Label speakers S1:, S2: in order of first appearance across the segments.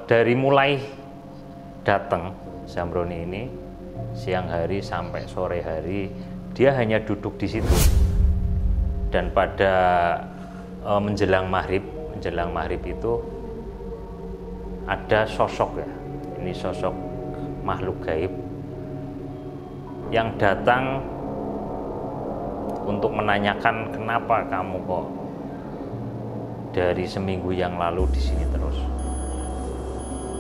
S1: Dari mulai datang Zamroni ini siang hari sampai sore hari dia hanya duduk di situ. Dan pada menjelang maghrib itu ada sosok ya, ini sosok makhluk gaib yang datang untuk menanyakan kenapa kamu kok dari seminggu yang lalu di sini terus.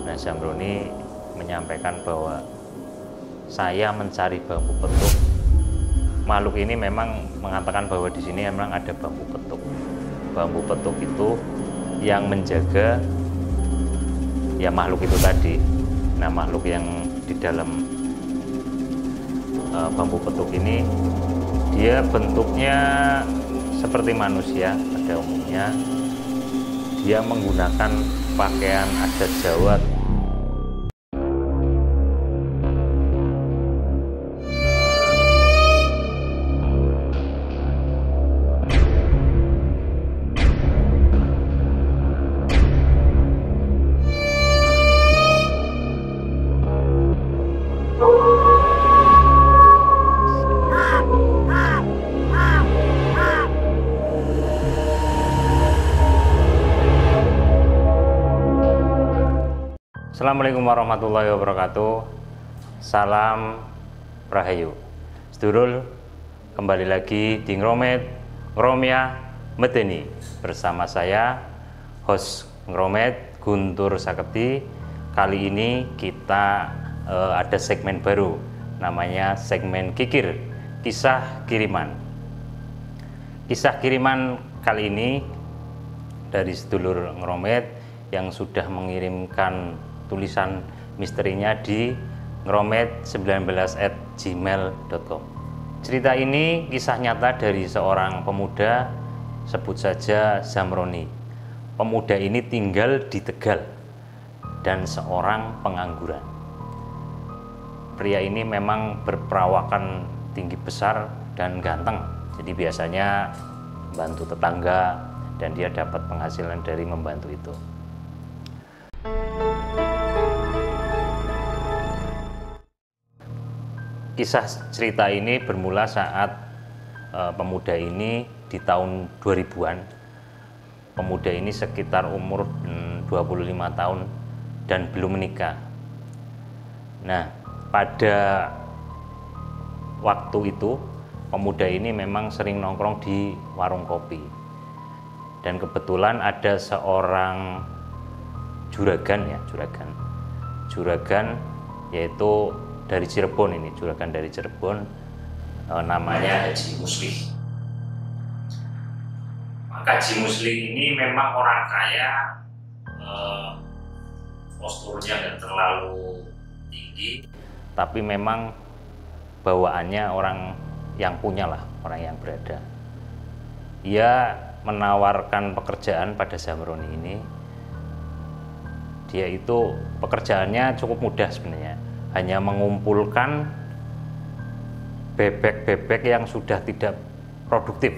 S1: Nah, Zamroni menyampaikan bahwa saya mencari bambu petuk. Makhluk ini memang mengatakan bahwa di sini memang ada bambu petuk. Bambu petuk itu yang menjaga ya makhluk itu tadi. Nah, makhluk yang di dalam bambu petuk ini dia bentuknya seperti manusia pada umumnya. Dia menggunakan pakaian adat Jawa. Assalamualaikum warahmatullahi wabarakatuh. Salam Rahayu. Sedulur, kembali lagi di Ngromed Ngromia Medeni bersama saya host Ngromed Guntur Saketi. Kali ini kita ada segmen baru, namanya segmen Kikir, Kisah Kiriman. Kisah kiriman kali ini dari sedulur Ngromed yang sudah mengirimkan tulisan misterinya di ngromed19@gmail.com. Cerita ini kisah nyata dari seorang pemuda, sebut saja Zamroni. Pemuda ini tinggal di Tegal dan seorang pengangguran. Pria ini memang berperawakan tinggi besar dan ganteng, jadi biasanya membantu tetangga dan dia dapat penghasilan dari membantu itu. Kisah cerita ini bermula saat pemuda ini di tahun 2000-an. Pemuda ini sekitar umur 25 tahun dan belum menikah. Nah, pada waktu itu pemuda ini memang sering nongkrong di warung kopi. Dan kebetulan ada seorang juragan yaitu dari Cirebon, ini juragan dari Cirebon, namanya Haji Musli. Haji Musli ini memang orang kaya, posturnya nggak terlalu tinggi, tapi memang bawaannya orang yang punya lah, orang yang berada. Ia menawarkan pekerjaan pada Zamroni ini. Dia itu pekerjaannya cukup mudah sebenarnya, hanya mengumpulkan bebek-bebek yang sudah tidak produktif.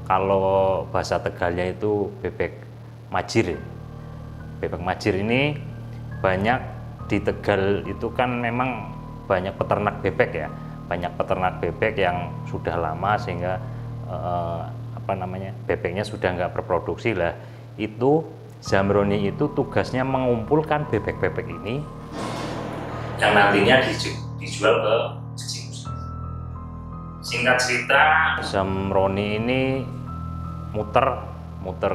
S1: Kalau bahasa Tegalnya itu bebek majir. Bebek majir ini banyak di Tegal, itu kan memang banyak peternak bebek ya, banyak peternak bebek yang sudah lama sehingga bebeknya sudah nggak berproduksi lah. Itu Zamroni itu tugasnya mengumpulkan bebek-bebek ini yang nantinya dijual ke Haji Musli. Singkat cerita, Zamroni ini muter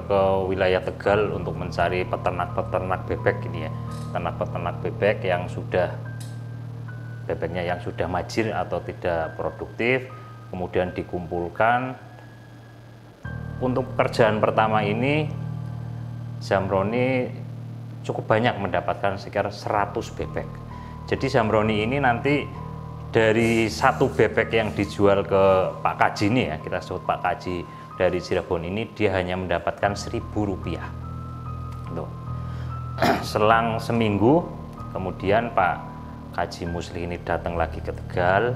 S1: ke wilayah Tegal untuk mencari peternak-peternak bebek ini ya, peternak bebek yang sudah bebeknya yang sudah majir atau tidak produktif, kemudian dikumpulkan. Untuk pekerjaan pertama ini Zamroni cukup banyak mendapatkan sekitar 100 bebek. Jadi Zamroni ini nanti dari satu bebek yang dijual ke Pak Kaji ini ya, kita sebut Pak Kaji dari Cirebon ini, dia hanya mendapatkan Rp1.000. Tuh. Selang seminggu kemudian Pak Kaji Musli ini datang lagi ke Tegal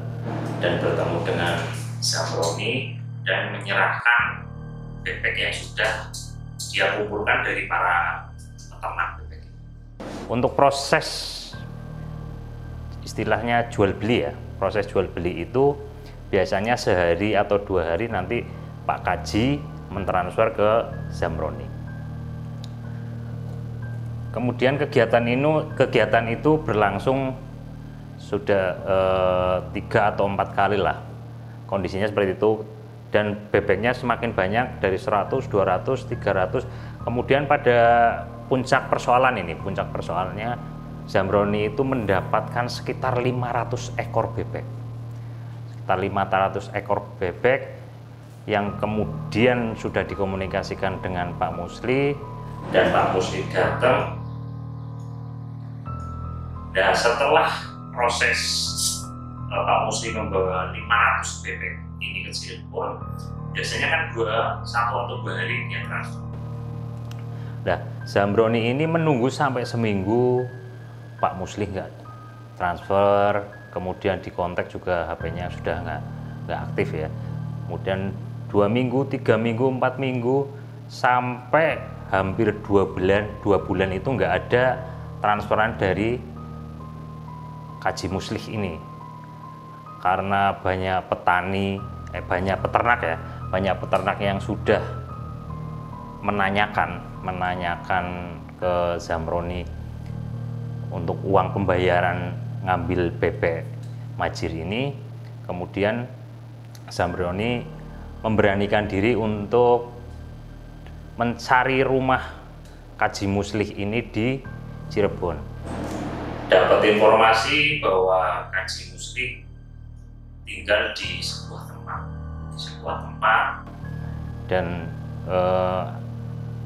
S1: dan bertemu dengan Zamroni dan menyerahkan bebek yang sudah dia kumpulkan dari para peternak bebek. Untuk proses istilahnya jual beli ya, proses jual beli itu biasanya sehari atau 2 hari nanti Pak Kaji mentransfer ke Zamroni. Kemudian kegiatan itu berlangsung sudah 3 atau 4 kali lah, kondisinya seperti itu, dan bebeknya semakin banyak dari 100, 200, 300. Kemudian pada puncak persoalannya Zamroni itu mendapatkan sekitar 500 ekor bebek. Sekitar 500 ekor bebek yang kemudian sudah dikomunikasikan dengan Pak Musli, dan Pak Musli datang. Dan setelah proses Pak Musli membawa 500 bebek ini ke Cirebon, biasanya kan 1 atau 2 hari dia transfer. Nah, Zamroni ini menunggu sampai seminggu Pak Musli nggak transfer, kemudian di kontak juga HP-nya sudah nggak aktif ya. Kemudian 2 minggu, 3 minggu, 4 minggu, sampai hampir 2 bulan itu nggak ada transferan dari Kaji Muslih ini. Karena banyak peternak yang sudah menanyakan ke Zamroni untuk uang pembayaran ngambil bebek majir ini. Kemudian Zamroni memberanikan diri untuk mencari rumah Kaji Muslih ini di Cirebon. Dapat informasi bahwa Kaji Muslih tinggal di sebuah tempat, dan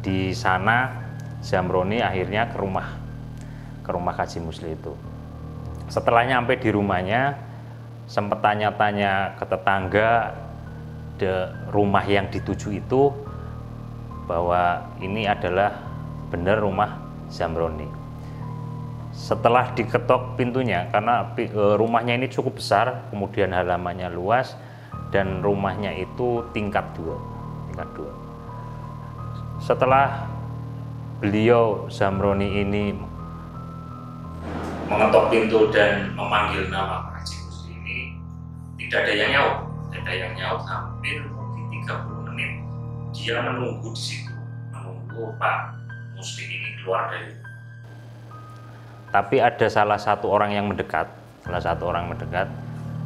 S1: di sana Zamroni akhirnya ke rumah Kaji Muslih itu. Setelah nyampe di rumahnya, sempat tanya-tanya ke tetangga rumah yang dituju itu, bahwa ini adalah benar rumah Zamroni. Setelah diketok pintunya, karena rumahnya ini cukup besar, kemudian halamannya luas, dan rumahnya itu tingkat 2. Setelah beliau Zamroni ini mengetok pintu dan memanggil nama Pak Kaji Muslih ini, tidak ada yang nyaut hampir mungkin 30 menit. Dia menunggu di situ, menunggu Pak Muslim ini keluar dari rumah. Tapi ada salah satu orang yang mendekat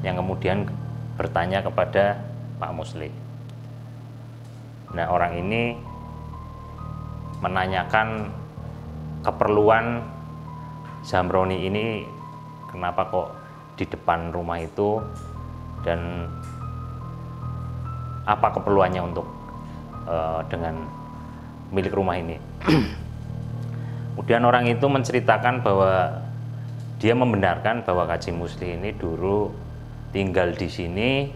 S1: yang kemudian bertanya kepada Pak Muslim. Nah, orang ini menanyakan keperluan Zamroni ini, kenapa kok di depan rumah itu, dan apa keperluannya untuk dengan milik rumah ini. Kemudian orang itu menceritakan bahwa dia membenarkan bahwa Kaji Muslih ini dulu tinggal di sini,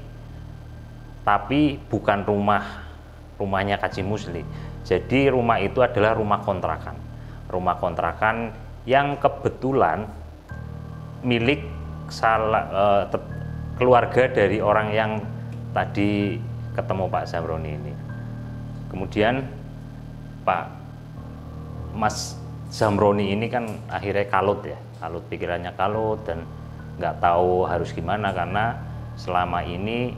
S1: tapi bukan rumahnya Kaji Muslih. Jadi rumah itu adalah rumah kontrakan yang kebetulan milik keluarga dari orang yang tadi ketemu Pak Zamroni ini. Kemudian Mas Zamroni ini kan akhirnya kalut, pikirannya kalut, dan nggak tahu harus gimana, karena selama ini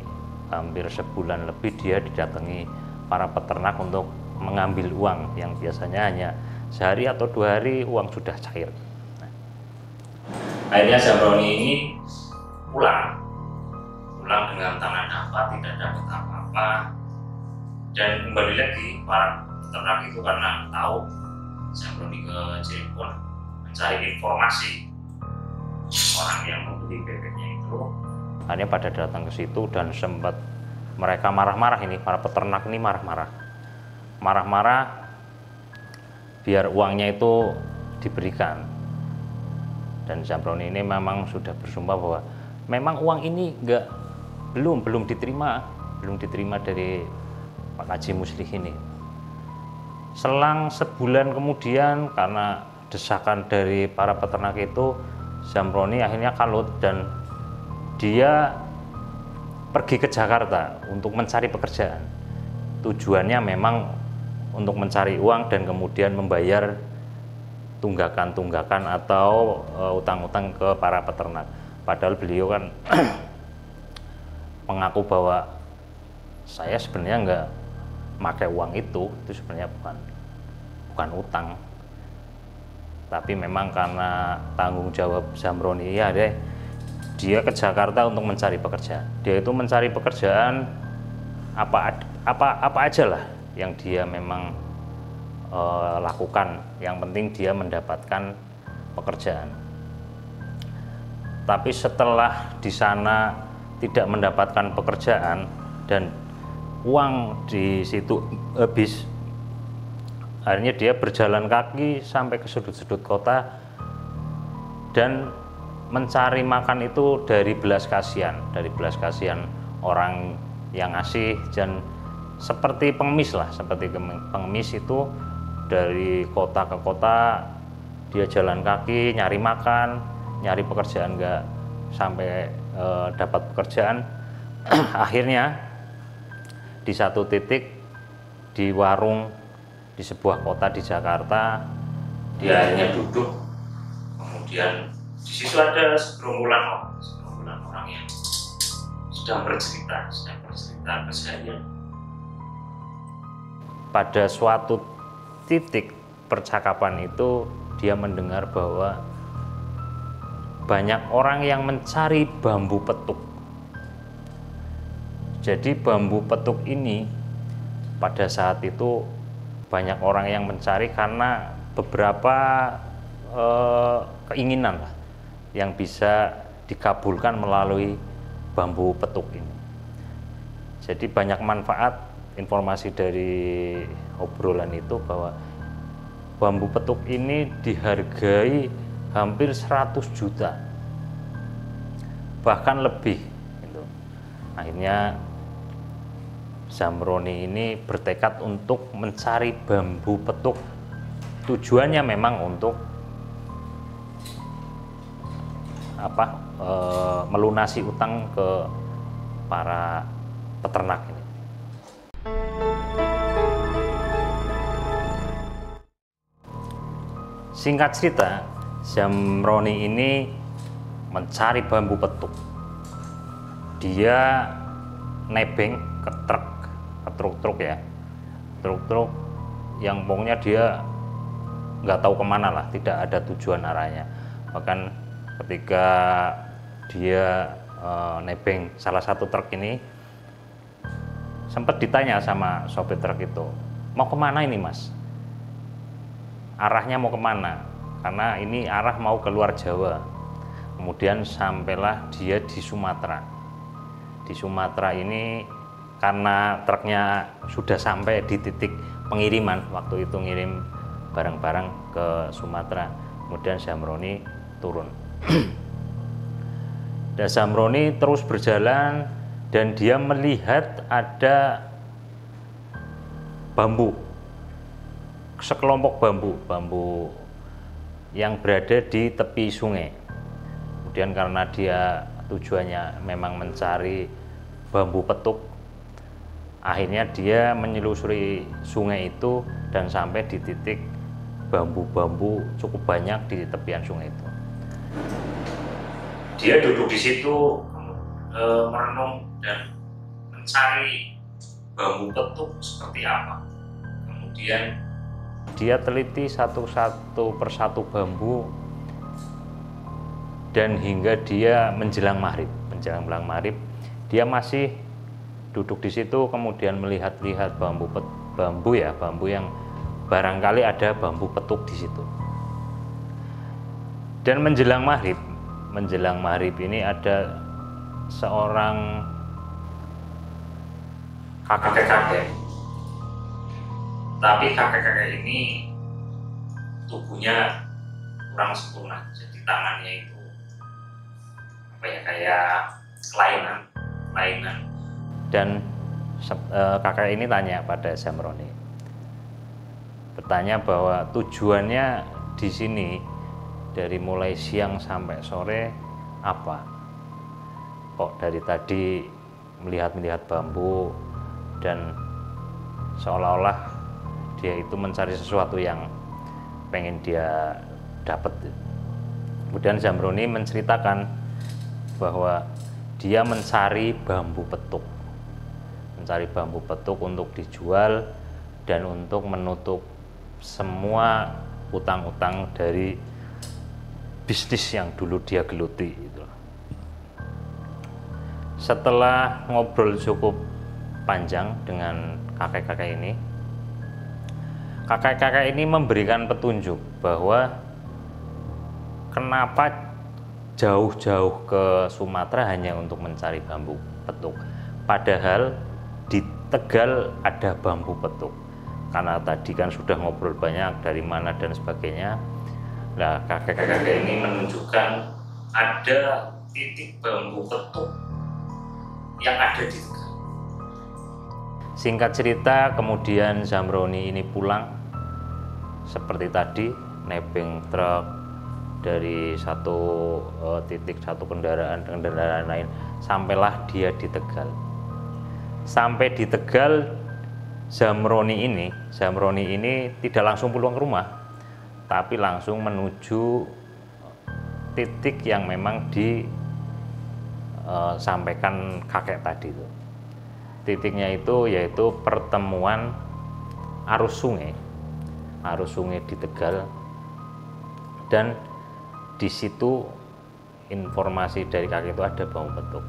S1: hampir sebulan lebih dia didatangi para peternak untuk mengambil uang yang biasanya hanya sehari atau 2 hari uang sudah cair. Akhirnya Zamroni ini pulang dengan tangan hampa, tidak dapat apa-apa, dan kembali lagi para peternak itu karena tahu Zamroni ke Cirebon mencari informasi orang yang membeli bebeknya itu. Akhirnya pada datang ke situ, dan sempat mereka marah-marah, ini para peternak ini marah-marah biar uangnya itu diberikan. Dan Zamroni ini memang sudah bersumpah bahwa memang uang ini belum diterima dari Pak Kaji Muslih ini. Selang sebulan kemudian, karena desakan dari para peternak itu, Zamroni akhirnya kalut dan dia pergi ke Jakarta untuk mencari pekerjaan. Tujuannya memang untuk mencari uang dan kemudian membayar tunggakan-tunggakan atau utang-utang ke para peternak. Padahal beliau kan mengaku bahwa saya sebenarnya nggak pakai uang itu sebenarnya bukan utang. Tapi memang karena tanggung jawab Zamroni ya dia ke Jakarta untuk mencari pekerjaan. Dia itu mencari pekerjaan apa aja lah yang dia memang lakukan. Yang penting dia mendapatkan pekerjaan. Tapi setelah di sana tidak mendapatkan pekerjaan dan uang di situ habis, akhirnya dia berjalan kaki sampai ke sudut-sudut kota dan mencari makan itu dari belas kasihan orang yang ngasih, dan seperti pengemis lah, seperti pengemis itu dari kota ke kota dia jalan kaki nyari makan, nyari pekerjaan, nggak sampai dapat pekerjaan. Akhirnya di satu titik di warung di sebuah kota di Jakarta dia hanya duduk, kemudian di situ ada segerombolan orang yang sedang bercerita keseharian. Pada suatu titik percakapan itu dia mendengar bahwa banyak orang yang mencari bambu petuk. Jadi bambu petuk ini pada saat itu banyak orang yang mencari karena beberapa keinginan lah yang bisa dikabulkan melalui bambu petuk ini. Jadi banyak manfaat. Informasi dari obrolan itu bahwa bambu petuk ini dihargai hampir 100 juta, bahkan lebih gitu. Akhirnya Zamroni ini bertekad untuk mencari bambu petuk. Tujuannya memang untuk melunasi utang ke para peternak ini. Singkat cerita, Zamroni ini mencari bambu petuk. Dia nebeng ke truk ya, truk yang pokoknya dia nggak tahu kemana lah, tidak ada tujuan arahnya. Bahkan ketika dia nebeng salah satu truk ini, sempat ditanya sama sopir truk itu, mau kemana ini mas? Arahnya mau kemana? Karena ini arah mau keluar Jawa. Kemudian sampailah dia di Sumatera. Di Sumatera ini karena truknya sudah sampai di titik pengiriman, waktu itu ngirim barang-barang ke Sumatera. Kemudian Zamroni turun. Dan Zamroni terus berjalan dan dia melihat ada bambu, sekelompok bambu yang berada di tepi sungai. Kemudian karena dia tujuannya memang mencari bambu petuk, akhirnya dia menyelusuri sungai itu dan sampai di titik bambu-bambu cukup banyak di tepian sungai itu. Dia duduk di situ merenung dan mencari bambu petuk seperti apa. Kemudian dia teliti satu persatu bambu dan hingga dia menjelang maghrib dia masih duduk di situ, kemudian melihat-lihat bambu yang barangkali ada bambu petuk di situ. Dan menjelang maghrib ini ada seorang kakek-kakek. Tapi kakek-kakek ini tubuhnya kurang sempurna, jadi tangannya itu kayak kelainan. Dan kakek ini tanya pada Zamroni, bertanya bahwa tujuannya di sini dari mulai siang sampai sore apa? Kok dari tadi melihat bambu dan seolah-olah dia itu mencari sesuatu yang pengen dia dapat. Kemudian Zamroni menceritakan bahwa dia mencari bambu petuk untuk dijual dan untuk menutup semua utang-utang dari bisnis yang dulu dia geluti gitu. Setelah ngobrol cukup panjang dengan kakek-kakek ini memberikan petunjuk bahwa kenapa jauh-jauh ke Sumatera hanya untuk mencari bambu petuk, padahal di Tegal ada bambu petuk. Karena tadi kan sudah ngobrol banyak dari mana dan sebagainya. Nah, kakek-kakek ini menunjukkan ada titik bambu petuk yang ada di Tegal. Singkat cerita, kemudian Zamroni ini pulang seperti tadi, nebeng truk dari satu titik, satu kendaraan lain, sampailah dia di Tegal. Sampai di Tegal, Zamroni ini tidak langsung pulang ke rumah, tapi langsung menuju titik yang memang disampaikan kakek tadi itu. Titiknya itu yaitu pertemuan arus sungai di Tegal, dan di situ informasi dari kakek itu ada bambu petuk.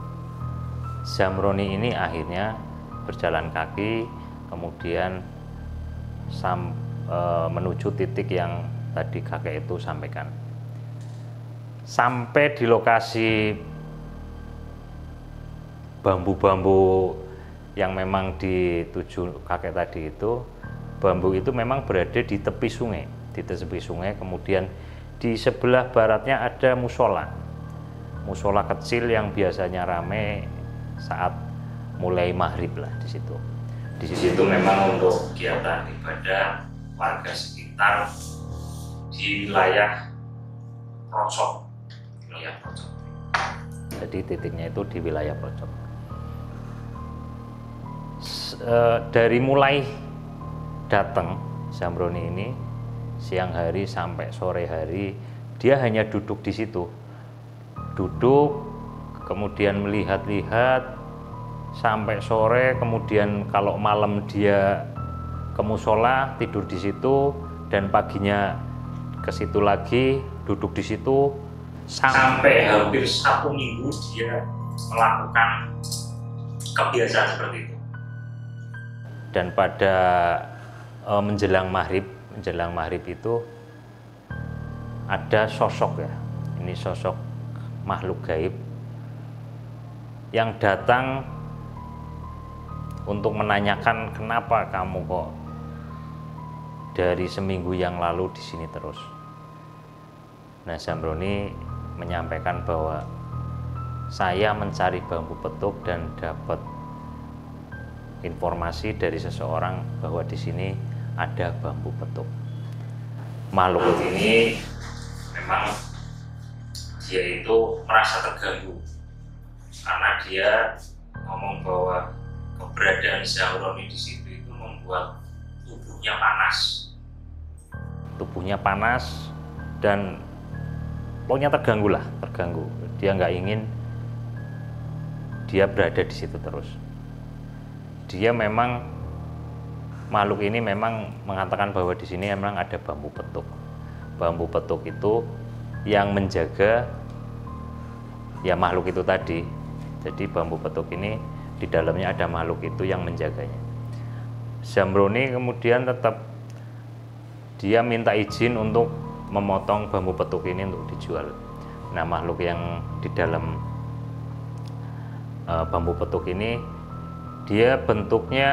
S1: Zamroni ini akhirnya berjalan kaki kemudian menuju titik yang tadi kakek itu sampaikan. Sampai di lokasi bambu-bambu yang memang dituju kakek tadi itu, bambu itu memang berada di tepi sungai, kemudian di sebelah baratnya ada musola kecil yang biasanya ramai saat mulai maghrib lah di situ. Di situ memang untuk kegiatan ibadah warga sekitar di wilayah Procok. Jadi titiknya itu di wilayah Procok. Dari mulai datang Zamroni ini siang hari sampai sore hari, dia hanya duduk di situ. Kemudian melihat-lihat sampai sore, kemudian kalau malam dia ke musola tidur di situ, dan paginya ke situ lagi duduk di situ sampai hampir 1 minggu dia melakukan kebiasaan seperti itu. Dan pada menjelang maghrib itu ada sosok ini sosok makhluk gaib yang datang untuk menanyakan kenapa kamu kok dari seminggu yang lalu di sini terus. Nah, Zamroni menyampaikan bahwa saya mencari bambu petuk dan dapat informasi dari seseorang bahwa di sini ada bambu petuk. Makhluk ini memang dia itu merasa terganggu karena dia ngomong bahwa keberadaan Zamroni di situ itu membuat tubuhnya panas dan pokoknya terganggu. Dia nggak ingin dia berada di situ terus. Dia memang makhluk ini memang mengatakan bahwa di sini memang ada bambu petuk. Bambu petuk itu yang menjaga ya makhluk itu tadi. Jadi bambu petuk ini di dalamnya ada makhluk itu yang menjaganya. Zamroni kemudian tetap dia minta izin untuk memotong bambu petuk ini untuk dijual. Nah, makhluk yang di dalam bambu petuk ini dia bentuknya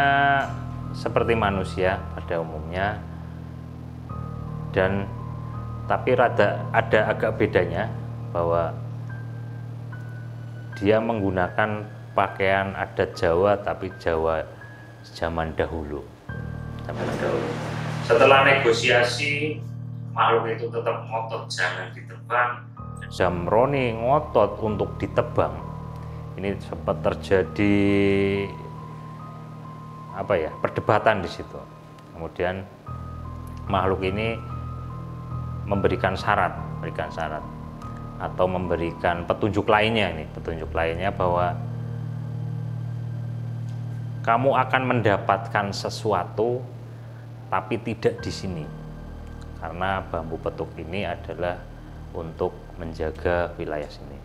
S1: seperti manusia pada umumnya, dan tapi ada agak bedanya bahwa dia menggunakan pakaian adat Jawa, tapi Jawa zaman dahulu. Setelah negosiasi, makhluk itu tetap ngotot jangan ditebang. Zamroni ngotot untuk ditebang. Ini sempat terjadi perdebatan di situ. Kemudian makhluk ini memberikan syarat atau memberikan petunjuk lainnya bahwa kamu akan mendapatkan sesuatu tapi tidak di sini, karena bambu petuk ini adalah untuk menjaga wilayah sini.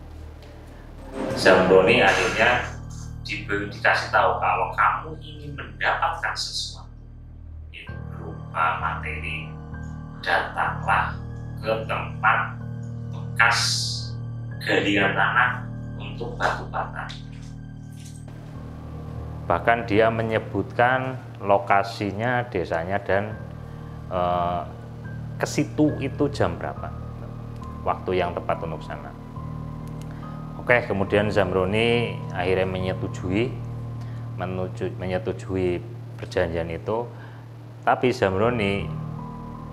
S1: Zamroni akhirnya dikasih tahu kalau kamu ingin mendapatkan sesuatu, yaitu berupa materi, datanglah ke tempat bekas galian tanah untuk batu bata. Bahkan dia menyebutkan lokasinya, desanya, dan ke situ itu jam berapa, waktu yang tepat untuk sana. Oke, kemudian Zamroni akhirnya menyetujui perjanjian itu, tapi Zamroni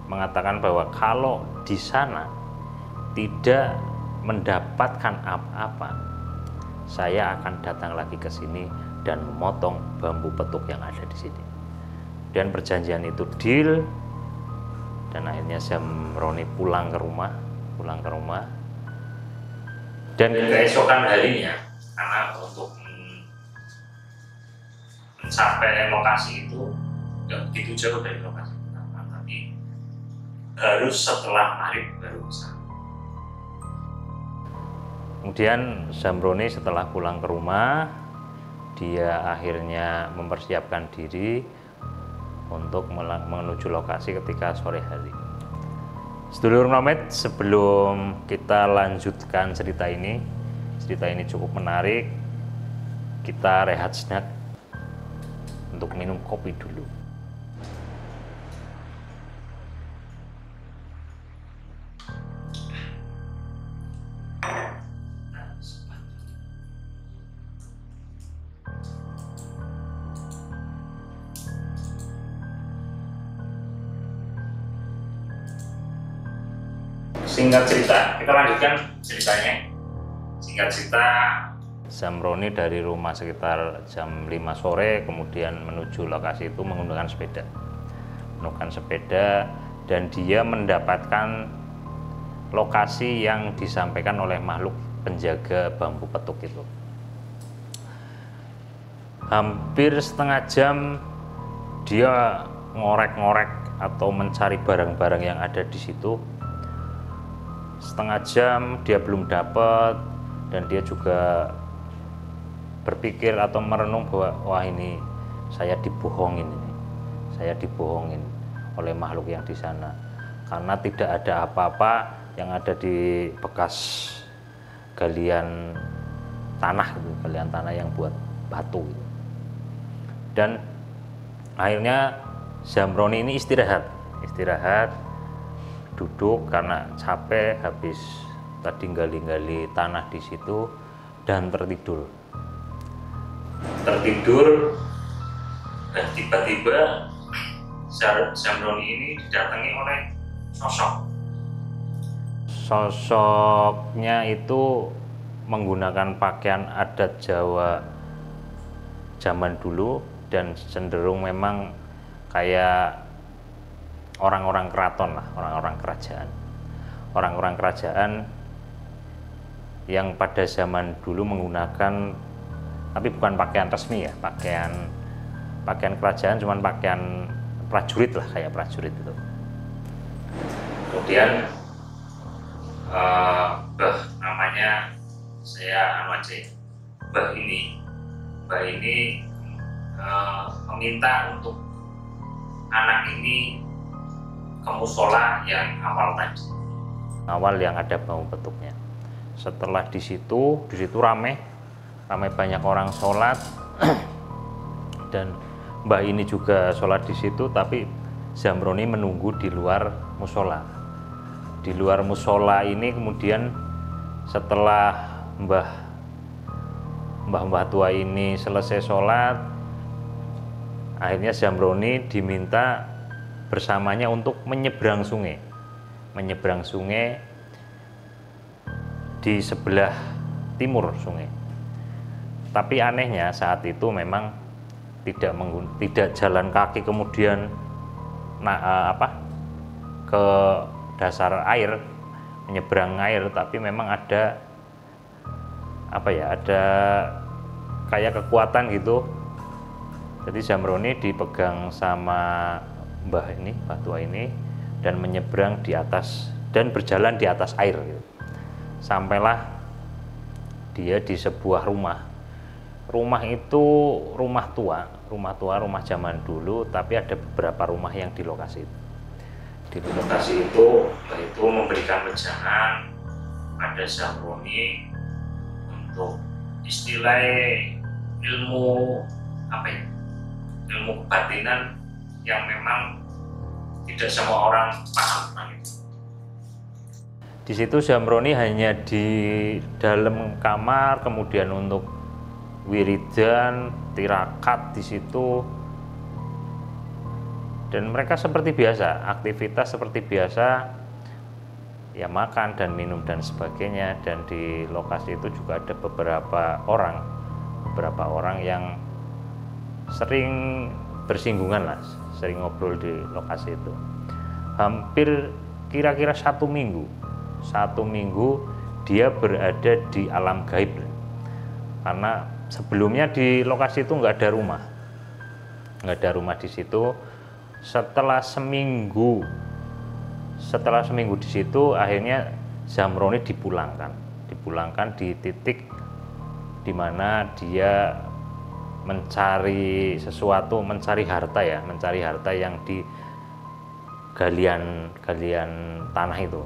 S1: mengatakan bahwa kalau di sana tidak mendapatkan apa-apa, saya akan datang lagi ke sini dan memotong bambu petuk yang ada di sini. Dan perjanjian itu deal, dan akhirnya Zamroni pulang ke rumah. Dan keesokan harinya, karena untuk mencapai lokasi itu nggak begitu jauh dari lokasi pertama, tapi harus setelah maghrib baru bisa. Kemudian Zamroni setelah pulang ke rumah, dia akhirnya mempersiapkan diri untuk menuju lokasi ketika sore hari. Sedulur nomad, sebelum kita lanjutkan cerita ini cukup menarik, kita rehat sejenak untuk minum kopi dulu. Singkat cerita, kita lanjutkan ceritanya. Singkat cerita, Zamroni dari rumah sekitar jam 5 sore, kemudian menuju lokasi itu menggunakan sepeda, dan dia mendapatkan lokasi yang disampaikan oleh makhluk penjaga bambu petuk itu. Hampir setengah jam dia ngorek-ngorek atau mencari barang-barang yang ada di situ. Setengah jam dia belum dapat, dan dia juga berpikir atau merenung bahwa wah, ini saya dibohongin oleh makhluk yang di sana, karena tidak ada apa-apa yang ada di bekas galian tanah yang buat batu gitu. Dan akhirnya Zamroni ini istirahat duduk karena capek habis tadi gali-gali tanah di situ, dan tertidur. Dan tiba-tiba Zamroni ini didatangi oleh sosoknya itu menggunakan pakaian adat Jawa zaman dulu, dan cenderung memang kayak orang-orang keraton lah, orang-orang kerajaan yang pada zaman dulu menggunakan, tapi bukan pakaian resmi ya, pakaian kerajaan, cuman pakaian prajurit lah, kayak prajurit itu. Kemudian namanya saya Mbah ini meminta untuk anak ini ke musola yang awal yang ada bambu petuknya. Setelah di situ ramai banyak orang sholat, dan Mbah ini juga sholat di situ, tapi Zamroni menunggu di luar musola. Di luar musola ini kemudian setelah mbah tua ini selesai sholat, akhirnya Zamroni diminta bersamanya untuk menyeberang sungai di sebelah timur sungai. Tapi anehnya saat itu memang tidak jalan kaki kemudian ke dasar air, menyeberang air, tapi memang ada ada kayak kekuatan gitu. Jadi Zamroni dipegang sama Mbah Tua ini dan menyeberang di atas dan berjalan di atas air gitu. Sampailah dia di sebuah rumah. Rumah itu rumah tua, rumah zaman dulu, tapi ada beberapa rumah yang di lokasi itu. Di lokasi itu memberikan wejangan pada Zamroni untuk istilah ilmu ilmu kebatinan yang memang tidak semua orang paham. Di situ Zamroni hanya di dalam kamar, kemudian untuk wiridan, tirakat di situ, dan mereka seperti biasa, aktivitas seperti biasa, ya makan dan minum dan sebagainya. Dan di lokasi itu juga ada beberapa orang yang sering bersinggungan lah, sering ngobrol di lokasi itu. Hampir kira-kira 1 minggu dia berada di alam gaib, karena sebelumnya di lokasi itu nggak ada rumah di situ. Setelah seminggu di situ, akhirnya Zamroni dipulangkan di titik di mana dia mencari sesuatu, mencari harta yang di galian tanah itu.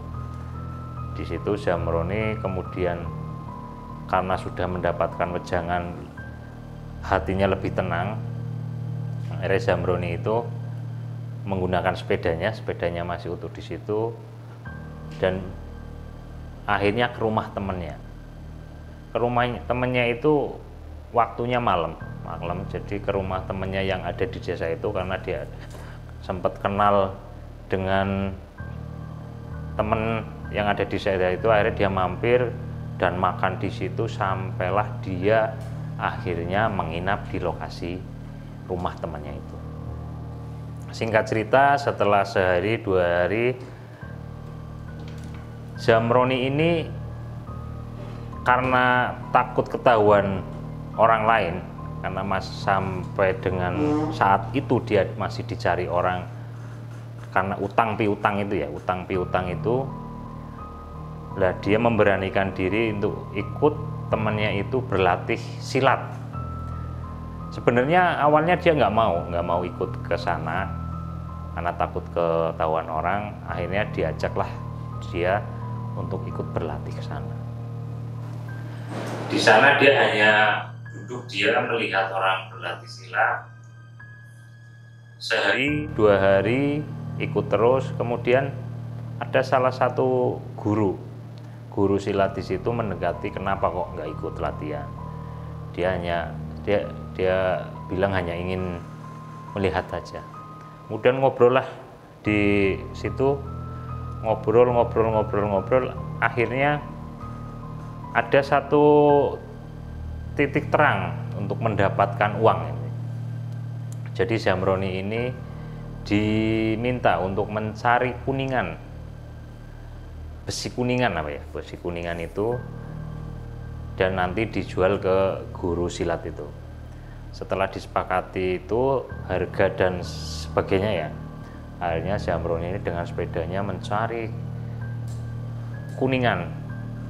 S1: Di situ Zamroni kemudian karena sudah mendapatkan wejangan, hatinya lebih tenang. Akhirnya Zamroni itu menggunakan sepedanya masih utuh di situ, dan akhirnya ke rumah temannya. Ke rumah temannya itu waktunya malam, jadi ke rumah temannya yang ada di desa itu, karena dia sempat kenal dengan teman yang ada di desa itu. Akhirnya dia mampir dan makan di situ, sampailah dia akhirnya menginap di lokasi rumah temannya itu. Singkat cerita, setelah sehari 2 hari, Zamroni ini karena takut ketahuan orang lain, karena sampai dengan saat itu dia masih dicari orang karena utang piutang itu, lah dia memberanikan diri untuk ikut temannya itu berlatih silat. Sebenarnya awalnya dia nggak mau ikut ke sana karena takut ketahuan orang. Akhirnya diajaklah dia untuk ikut berlatih ke sana. Di sana dia hanya duduk, dia melihat orang berlatih silat. Sehari 2 hari ikut terus, kemudian ada salah satu guru silat di situ mendekati, kenapa kok nggak ikut latihan. Dia bilang hanya ingin melihat saja. Kemudian ngobrol lah di situ, ngobrol. Akhirnya ada satu titik terang untuk mendapatkan uang ini. Jadi Zamroni ini diminta untuk mencari besi kuningan itu, dan nanti dijual ke guru silat itu. Setelah disepakati itu harga dan sebagainya ya, akhirnya Zamroni ini dengan sepedanya mencari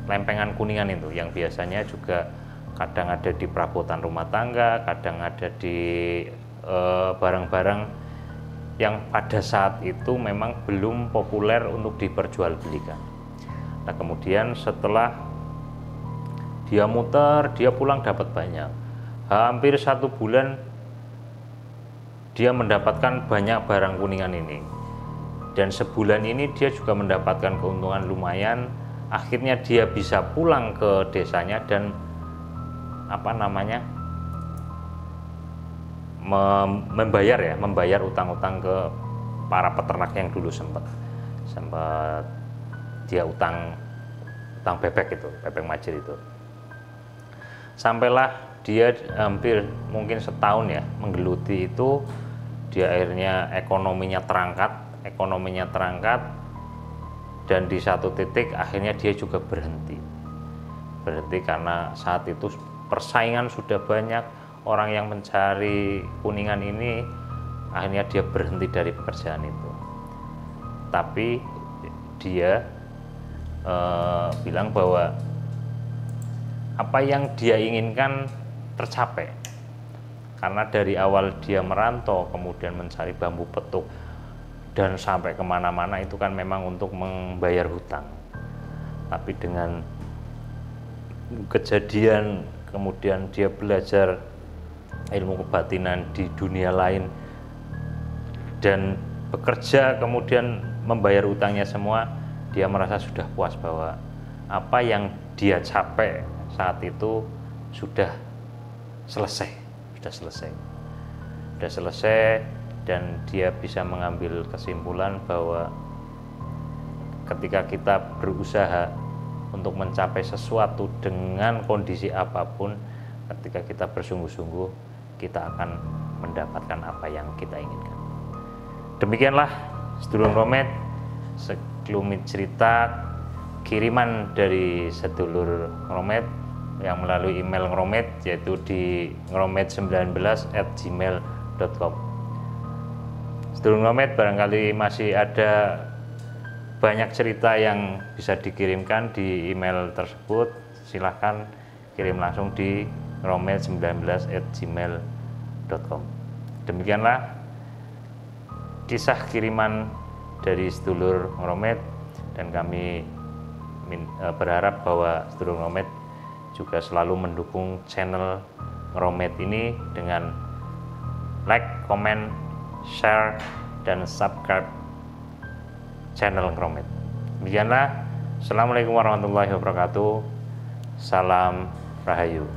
S1: lempengan kuningan itu, yang biasanya juga kadang ada di perabotan rumah tangga, kadang ada di barang-barang yang pada saat itu memang belum populer untuk diperjualbelikan. Nah, kemudian setelah dia muter, dia pulang dapat banyak. Hampir 1 bulan dia mendapatkan banyak barang kuningan ini. Dan sebulan ini dia juga mendapatkan keuntungan lumayan. Akhirnya dia bisa pulang ke desanya dan membayar utang-utang ke para peternak yang dulu sempat dia utang bebek majir itu. Sampailah dia hampir mungkin setahun ya menggeluti itu, dia akhirnya ekonominya terangkat, dan di satu titik akhirnya dia juga berhenti karena saat itu persaingan sudah banyak, orang yang mencari kuningan ini, akhirnya dia berhenti dari pekerjaan itu. Tapi dia bilang bahwa apa yang dia inginkan tercapai, karena dari awal dia merantau kemudian mencari bambu petuk dan sampai kemana-mana itu kan memang untuk membayar hutang. Tapi dengan kejadian kemudian dia belajar ilmu kebatinan di dunia lain dan bekerja kemudian membayar hutangnya semua, dia merasa sudah puas bahwa apa yang dia capai saat itu sudah selesai, dan dia bisa mengambil kesimpulan bahwa ketika kita berusaha untuk mencapai sesuatu dengan kondisi apapun, ketika kita bersungguh-sungguh, kita akan mendapatkan apa yang kita inginkan. Demikianlah sedulur Romet, sekelumit cerita kiriman dari sedulur Romet yang melalui email Romet, yaitu di ngromet19@gmail.com. Sedulur Romet, barangkali masih ada banyak cerita yang bisa dikirimkan di email tersebut, silahkan kirim langsung di ngromet19@gmail.com. Demikianlah kisah kiriman dari sedulur Romet, dan kami berharap bahwa sedulur Romet juga selalu mendukung channel Romet ini dengan like, comment, share, dan subscribe channel Romet. Demikianlah, assalamualaikum warahmatullahi wabarakatuh. Salam Rahayu.